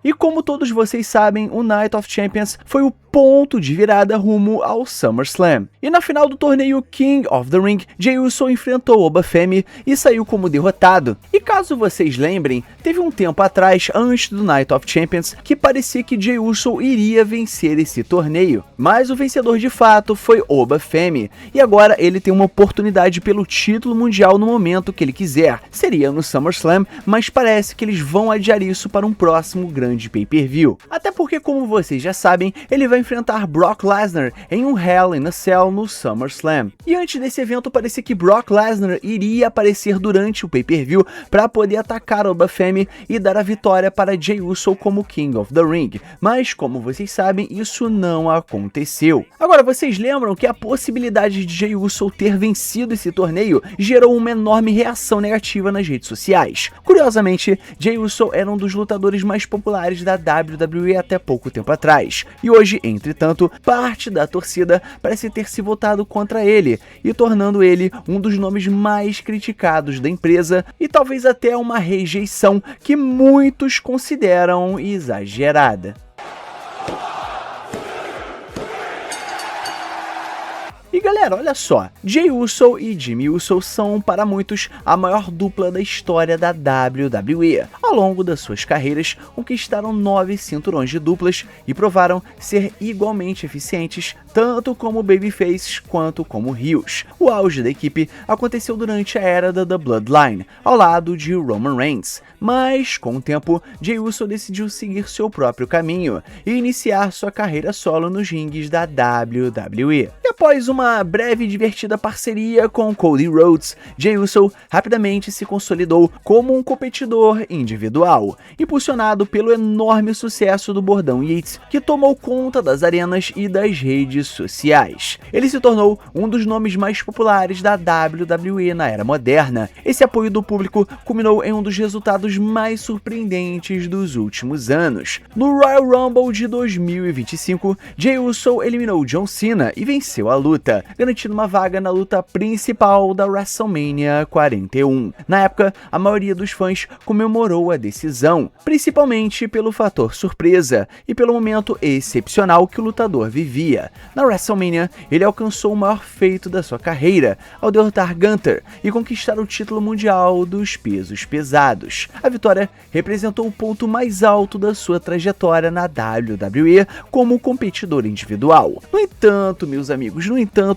E como todos vocês sabem, o Night of Champions foi o ponto de virada rumo ao SummerSlam. E na final do torneio King of the Ring, Jey Uso enfrentou Oba Femi e saiu como derrotado. E caso vocês lembrem, teve um tempo atrás, antes do Night of Champions, que parecia que Jey Uso iria vencer esse torneio. Mas o vencedor de fato foi Oba Femi, e agora ele tem uma oportunidade pelo título mundial no momento que ele quiser. Seria no SummerSlam, mas parece que eles vão adiar isso para um próximo grande pay-per-view. Até porque, como vocês já sabem, ele vai enfrentar Brock Lesnar em um Hell in a Cell no SummerSlam. E antes desse evento parecia que Brock Lesnar iria aparecer durante o pay-per-view para poder atacar Oba Femi e dar a vitória para Jey Uso como King of the Ring. Mas como vocês sabem, isso não aconteceu. Agora, vocês lembram que a possibilidade de Jey Uso ter vencido esse torneio gerou uma enorme reação negativa nas redes sociais. Curiosamente, Jey Uso era um dos lutadores mais populares da WWE até pouco tempo atrás, e hoje, entretanto, parte da torcida parece ter se voltado contra ele, e tornando ele um dos nomes mais criticados da empresa, e talvez até uma rejeição que muitos consideram exagerada. E galera, olha só, Jey Uso e Jimmy Uso são, para muitos, a maior dupla da história da WWE. Ao longo das suas carreiras, conquistaram 9 cinturões de duplas e provaram ser igualmente eficientes, tanto como babyfaces quanto como heels. O auge da equipe aconteceu durante a era da The Bloodline, ao lado de Roman Reigns, mas com o tempo, Jey Uso decidiu seguir seu próprio caminho e iniciar sua carreira solo nos ringues da WWE. E após uma breve e divertida parceria com Cody Rhodes, Jey Uso rapidamente se consolidou como um competidor individual, impulsionado pelo enorme sucesso do bordão Yates, que tomou conta das arenas e das redes sociais. Ele se tornou um dos nomes mais populares da WWE na era moderna. Esse apoio do público culminou em um dos resultados mais surpreendentes dos últimos anos. No Royal Rumble de 2025, Jey Uso eliminou John Cena e venceu a luta, garantindo uma vaga na luta principal da WrestleMania 41. Na época, a maioria dos fãs comemorou a decisão, principalmente pelo fator surpresa e pelo momento excepcional que o lutador vivia. Na WrestleMania, ele alcançou o maior feito da sua carreira, ao derrotar Gunther e conquistar o título mundial dos pesos pesados. A vitória representou o ponto mais alto da sua trajetória na WWE como competidor individual. No entanto, meus amigos,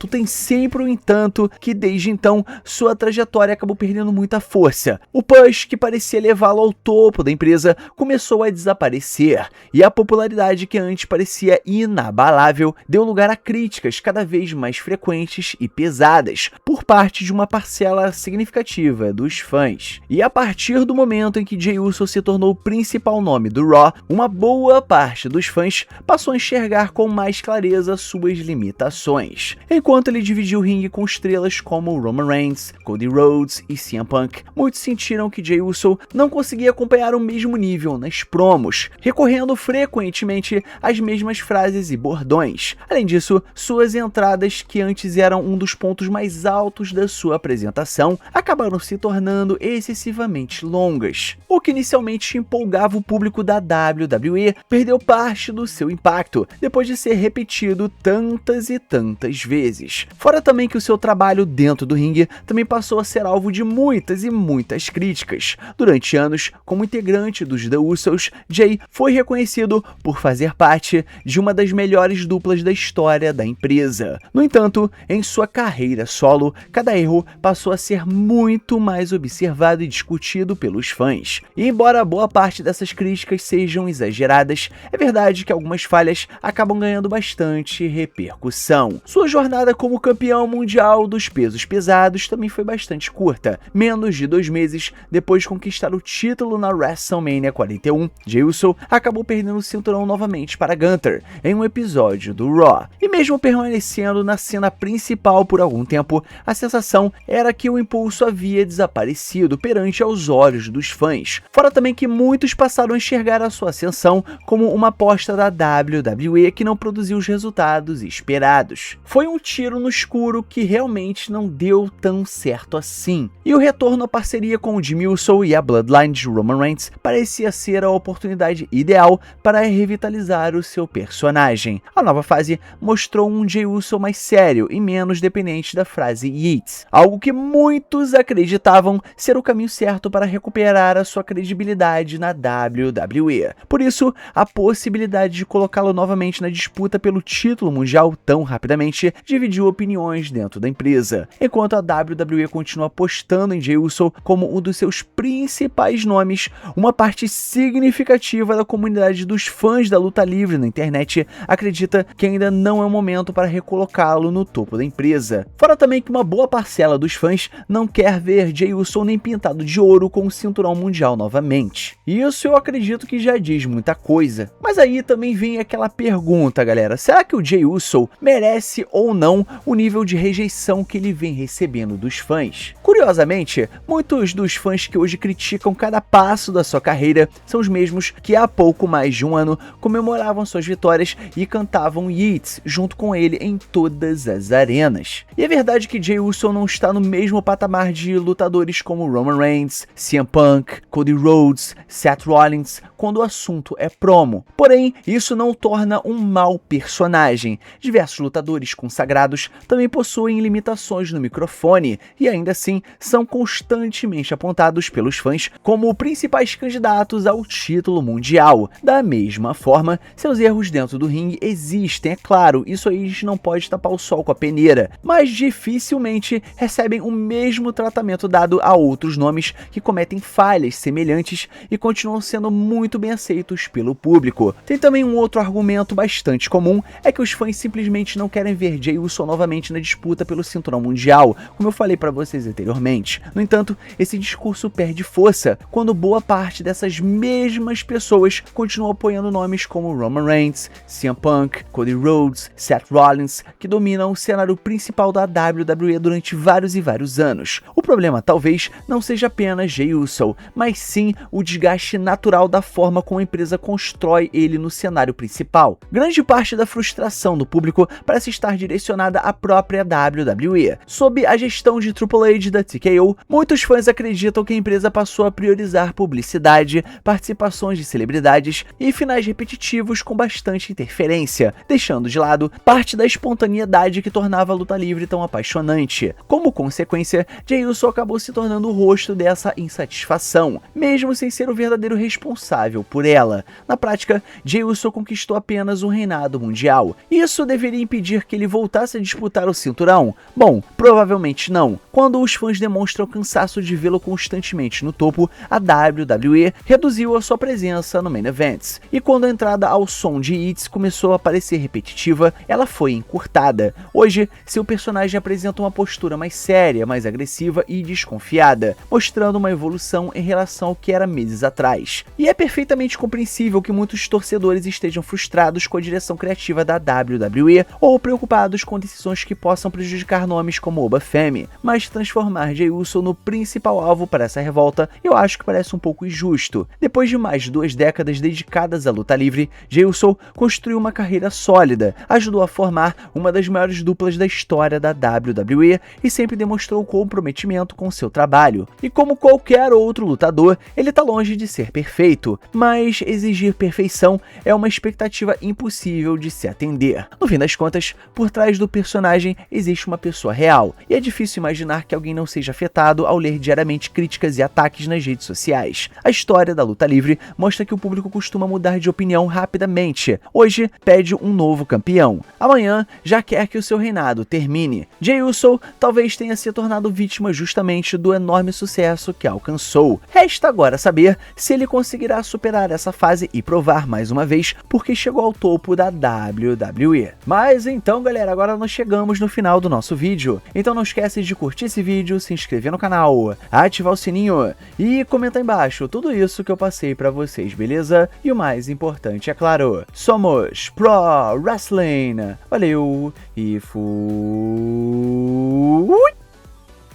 tem sempre um entanto que desde então sua trajetória acabou perdendo muita força. O push que parecia levá-lo ao topo da empresa começou a desaparecer, e a popularidade que antes parecia inabalável deu lugar a críticas cada vez mais frequentes e pesadas por parte de uma parcela significativa dos fãs. E a partir do momento em que Jey Uso se tornou o principal nome do Raw, uma boa parte dos fãs passou a enxergar com mais clareza suas limitações. Enquanto ele dividiu o ringue com estrelas como Roman Reigns, Cody Rhodes e CM Punk, muitos sentiram que Jey Uso não conseguia acompanhar o mesmo nível nas promos, recorrendo frequentemente às mesmas frases e bordões. Além disso, suas entradas, que antes eram um dos pontos mais altos da sua apresentação, acabaram se tornando excessivamente longas. O que inicialmente empolgava o público da WWE perdeu parte do seu impacto, depois de ser repetido tantas e tantas vezes. Fora também que o seu trabalho dentro do ringue também passou a ser alvo de muitas e muitas críticas. Durante anos, como integrante dos The Usos, Jey foi reconhecido por fazer parte de uma das melhores duplas da história da empresa. No entanto, em sua carreira solo, cada erro passou a ser muito mais observado e discutido pelos fãs. E embora boa parte dessas críticas sejam exageradas, é verdade que algumas falhas acabam ganhando bastante repercussão. Sua jornada como campeão mundial dos pesos pesados também foi bastante curta. Menos de 2 meses depois de conquistar o título na WrestleMania 41, Jey Uso acabou perdendo o cinturão novamente para Gunther em um episódio do Raw. E mesmo permanecendo na cena principal por algum tempo, a sensação era que o impulso havia desaparecido perante aos olhos dos fãs. Fora também que muitos passaram a enxergar a sua ascensão como uma aposta da WWE que não produziu os resultados esperados. Foi um tiro no escuro que realmente não deu tão certo assim. E o retorno à parceria com o Jimmy Uso e a Bloodline de Roman Reigns parecia ser a oportunidade ideal para revitalizar o seu personagem. A nova fase mostrou um Jey Uso mais sério e menos dependente da frase Yeet, algo que muitos acreditavam ser o caminho certo para recuperar a sua credibilidade na WWE. Por isso, a possibilidade de colocá-lo novamente na disputa pelo título mundial tão rapidamente dividiu opiniões dentro da empresa. Enquanto a WWE continua apostando em Jey Uso como um dos seus principais nomes, uma parte significativa da comunidade dos fãs da luta livre na internet acredita que ainda não é o momento para recolocá-lo no topo da empresa. Fora também que uma boa parcela dos fãs não quer ver Jey Uso nem pintado de ouro com o cinturão mundial novamente. Isso eu acredito que já diz muita coisa. Mas aí também vem aquela pergunta, galera, será que o Jey Uso merece ou não o nível de rejeição que ele vem recebendo dos fãs? Curiosamente, muitos dos fãs que hoje criticam cada passo da sua carreira são os mesmos que há pouco mais de um ano comemoravam suas vitórias e cantavam Yeets junto com ele em todas as arenas. E é verdade que Jey Uso não está no mesmo patamar de lutadores como Roman Reigns, CM Punk, Cody Rhodes, Seth Rollins, quando o assunto é promo. Porém, isso não o torna um mau personagem. Diversos lutadores consagrados também possuem limitações no microfone e ainda assim são constantemente apontados pelos fãs como principais candidatos ao título mundial. Da mesma forma, seus erros dentro do ringue existem, é claro, isso aí a gente não pode tapar o sol com a peneira, mas dificilmente recebem o mesmo tratamento dado a outros nomes que cometem falhas semelhantes e continuam sendo muito bem aceitos pelo público. Tem também um outro argumento bastante comum, é que os fãs simplesmente não querem ver Jey Uso novamente na disputa pelo cinturão mundial, como eu falei para vocês anteriormente. No entanto, esse discurso perde força quando boa parte dessas mesmas pessoas continuam apoiando nomes como Roman Reigns, CM Punk, Cody Rhodes, Seth Rollins, que dominam o cenário principal da WWE durante vários e vários anos. O problema talvez não seja apenas Jey Uso, mas sim o desgaste natural da forma como a empresa constrói ele no cenário principal. Grande parte da frustração do público parece estar direcionada à própria WWE. Sob a gestão de Triple H da TKO, muitos fãs acreditam que a empresa passou a priorizar publicidade, participações de celebridades e finais repetitivos com bastante interferência, deixando de lado parte da espontaneidade que tornava a luta livre tão apaixonante. Como consequência, Jey Uso acabou se tornando o rosto dessa insatisfação, mesmo sem ser o verdadeiro responsável por ela. Na prática, Jey Uso conquistou apenas um reinado mundial. Isso deveria impedir que ele voltasse a disputar o cinturão? Bom, provavelmente não. Quando os fãs demonstram cansaço de vê-lo constantemente no topo, a WWE reduziu a sua presença no Main Events. E quando a entrada ao som de Yeets começou a parecer repetitiva, ela foi encurtada. Hoje, seu personagem apresenta uma postura mais séria, mais agressiva e desconfiada, mostrando uma evolução em relação ao que era meses atrás. E é perfeitamente compreensível que muitos torcedores estejam frustrados com a direção criativa da WWE ou preocupados com decisões que possam prejudicar nomes como Oba Femi, mas transformar Jey Uso no principal alvo para essa revolta eu acho que parece um pouco injusto. Depois de mais de 2 décadas dedicadas à luta livre, Jey Uso construiu uma carreira sólida, ajudou a formar uma das maiores duplas da história da WWE e sempre demonstrou comprometimento com seu trabalho. E como qualquer outro lutador, ele tá longe de ser perfeito, mas exigir perfeição é uma expectativa impossível de se atender. No fim das contas, por trás do personagem existe uma pessoa real, e é difícil imaginar que alguém não seja afetado ao ler diariamente críticas e ataques nas redes sociais. A história da luta livre mostra que o público costuma mudar de opinião rapidamente. Hoje pede um novo campeão, amanhã já quer que o seu reinado termine. Jey Uso talvez tenha se tornado vítima justamente do enorme sucesso que alcançou. Resta agora saber se ele conseguirá superar essa fase e provar mais uma vez porque chegou ao topo da WWE. Mas então, galera, agora nós chegamos no final do nosso vídeo. Então não esquece de curtir esse vídeo, se inscrever no canal, ativar o sininho e comentar embaixo tudo isso que eu passei pra vocês, beleza? E o mais importante, é claro, somos Pro Wrestling. Valeu e fui!